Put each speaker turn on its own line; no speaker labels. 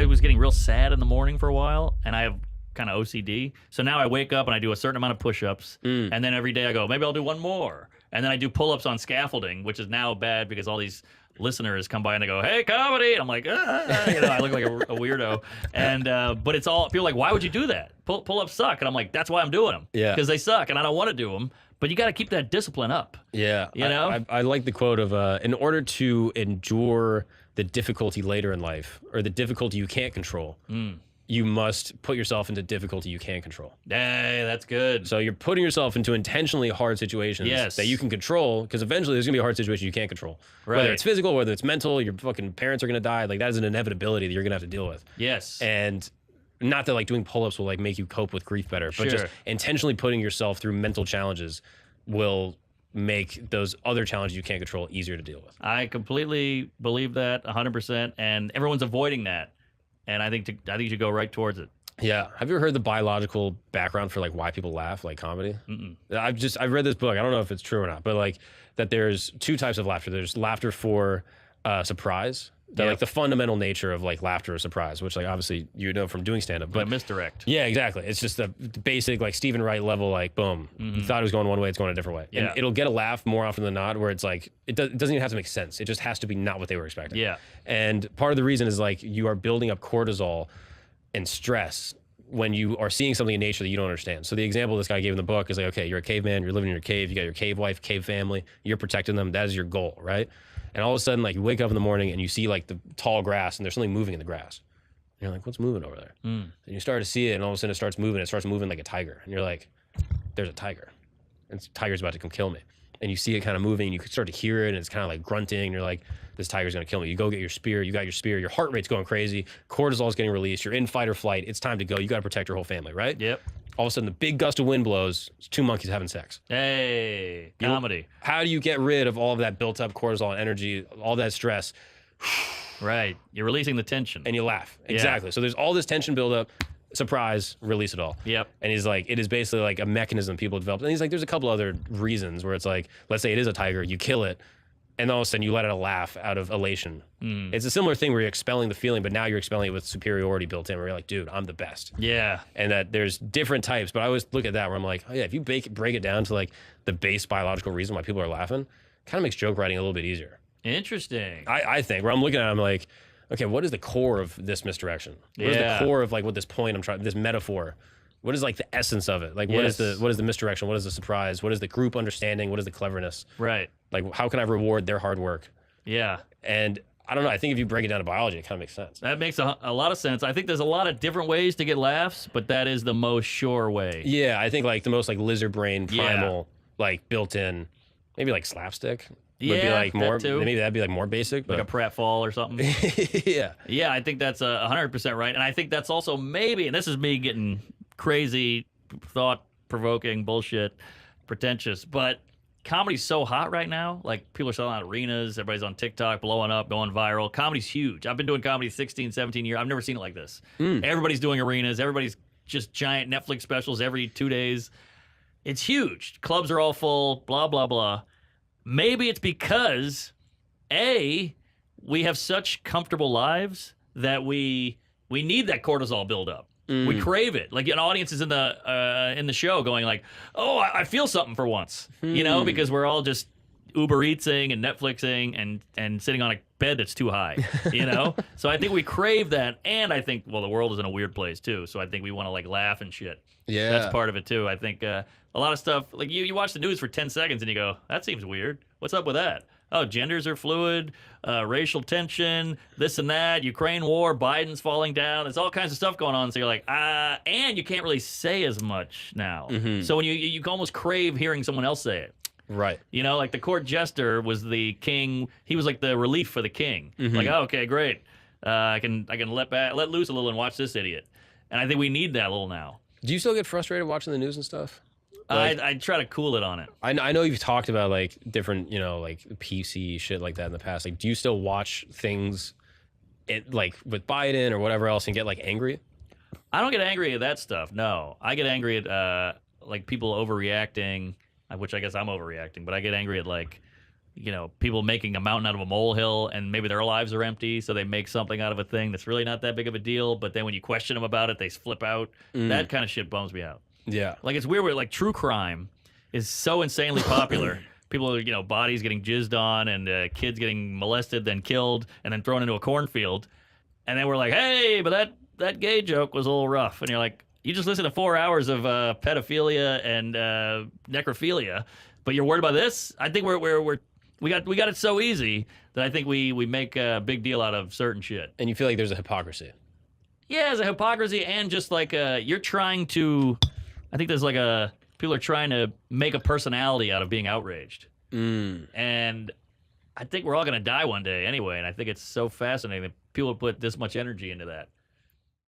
I was getting real sad in the morning for a while, and I have kind of OCD. So now I wake up and I do a certain amount of push-ups, and then every day I go, maybe I'll do one more. And then I do pull-ups on scaffolding, which is now bad because all these listeners come by and they go, "Hey, comedy!" And I'm like, I look like a weirdo. And but it's all people are like, "Why would you do that? Pull-ups suck." And I'm like, "That's why I'm doing them.
Yeah,
because they suck, and I don't want to do them." But you got to keep that discipline up.
Yeah,
you know.
I like the quote of, "In order to endure the difficulty later in life, or the difficulty you can't control." You must put yourself into difficulty you can control.
Hey, that's good.
So you're putting yourself into intentionally hard situations that you can control, because eventually there's going to be a hard situation you can't control.
Right.
Whether it's physical, whether it's mental, your fucking parents are going to die. Like, that is an inevitability that you're going to have to deal with.
Yes.
And not that like doing pull-ups will like make you cope with grief better, but just intentionally putting yourself through mental challenges will make those other challenges you can't control easier to deal with.
I completely believe that 100%, and everyone's avoiding that. And I think you should go right towards it.
Yeah. Have you ever heard the biological background for like why people laugh, like comedy? I've read this book. I don't know if it's true or not, but like that there's two types of laughter. There's laughter for surprise. That like the fundamental nature of like laughter or surprise, which like obviously you know from doing stand-up. But
misdirect.
Yeah, exactly. It's just the basic like Stephen Wright level, like boom. You thought it was going one way, it's going a different way.
Yeah.
And it'll get a laugh more often than not, where it's like it doesn't even have to make sense. It just has to be not what they were expecting.
Yeah.
And part of the reason is like you are building up cortisol and stress when you are seeing something in nature that you don't understand. So the example this guy gave in the book is like, okay, you're a caveman, you're living in your cave, you got your cave wife, cave family, you're protecting them. That is your goal, right? And all of a sudden, like, you wake up in the morning and you see like the tall grass and there's something moving in the grass. And you're like, what's moving over there? And you start to see it, and all of a sudden it starts moving like a tiger. And you're like, there's a tiger. And this tiger's about to come kill me. And you see it kind of moving, and you can start to hear it, and it's kind of like grunting, and you're like, this tiger's gonna kill me. You go get your spear, you got your spear, your heart rate's going crazy, cortisol's getting released, you're in fight or flight, it's time to go, you gotta protect your whole family, right?
Yep.
All of a sudden, the big gust of wind blows, it's two monkeys having sex.
Hey, comedy.
How do you get rid of all of that built up cortisol and energy, all that stress?
Right. You're releasing the tension.
And you laugh. Exactly. So there's all this tension buildup, surprise, release it all.
Yep.
And he's like, it is basically like a mechanism people developed. And he's like, there's a couple other reasons where it's like, let's say it is a tiger, you kill it, and all of a sudden you let out a laugh out of elation. It's a similar thing where you're expelling the feeling, but now you're expelling it with superiority built in, where you're like, dude, I'm the best.
Yeah.
And that there's different types, but I always look at that where I'm like, oh yeah, if you break it down to like the base biological reason why people are laughing, kind of makes joke writing a little bit easier.
Interesting.
I think, where I'm looking at it, I'm like, okay, what is the core of this misdirection? What is the core of like what this point I'm trying, this metaphor? What is like the essence of it? Like what is the misdirection? What is the surprise? What is the group understanding? What is the cleverness?
Right.
Like how can I reward their hard work?
Yeah.
And I don't know. I think if you break it down to biology, it kind of makes sense.
That makes a lot of sense. I think there's a lot of different ways to get laughs, but that is the most sure way.
Yeah, I think like the most like lizard brain, primal, like built in, maybe like slapstick. Would be like more, maybe that'd be like more basic, but
like a pratfall or something.
Yeah.
Yeah, I think that's 100% right. And I think that's also maybe, and this is me getting crazy, thought-provoking bullshit, pretentious, but comedy's so hot right now. Like, people are selling out arenas, everybody's on TikTok, blowing up, going viral. Comedy's huge. I've been doing comedy 16, 17 years. I've never seen it like this. Everybody's doing arenas. Everybody's just giant Netflix specials every 2 days. It's huge. Clubs are all full, blah, blah, blah. Maybe it's because, A, we have such comfortable lives that we need that cortisol buildup. We crave it. Like an audience is in the show going like, oh, I feel something for once, you know, because we're all just Uber Eatsing and Netflixing and sitting on a bed that's too high, you know? So I think we crave that. And I think, well, the world is in a weird place too. So I think we want to like laugh and shit.
Yeah.
That's part of it too. I think a lot of stuff, like you watch the news for 10 seconds and you go, that seems weird. What's up with that? Oh, genders are fluid, racial tension, this and that, Ukraine war, Biden's falling down. There's all kinds of stuff going on. So you're like, and you can't really say as much now. So when you almost crave hearing someone else say it.
Right.
You know, like the court jester was the king. He was like the relief for the king. Like, oh, okay, great. I can let loose a little and watch this idiot. And I think we need that a little now.
Do you still get frustrated watching the news and stuff? Like,
I try to cool it on it.
I know you've talked about like different, you know, like PC shit like that in the past. Like, do you still watch things like with Biden or whatever else and get like angry?
I don't get angry at that stuff. No, I get angry at like people overreacting, which I guess I'm overreacting. But I get angry at like people making a mountain out of a molehill, and maybe their lives are empty, so they make something out of a thing that's really not that big of a deal. But then when you question them about it, they flip out. That kind of shit bums me out.
Yeah.
Like, it's weird where, like, true crime is so insanely popular. People, bodies getting jizzed on and kids getting molested, then killed, and then thrown into a cornfield. And then we're like, hey, but that gay joke was a little rough. And you're like, you just listened to 4 hours of pedophilia and necrophilia, but you're worried about this? I think we got it so easy that I think we make a big deal out of certain shit.
And you feel like there's a hypocrisy.
Yeah, there's a hypocrisy, and just like you're trying to. I think there's like people are trying to make a personality out of being outraged. And I think we're all going to die one day anyway, and I think it's so fascinating that people put this much energy into that.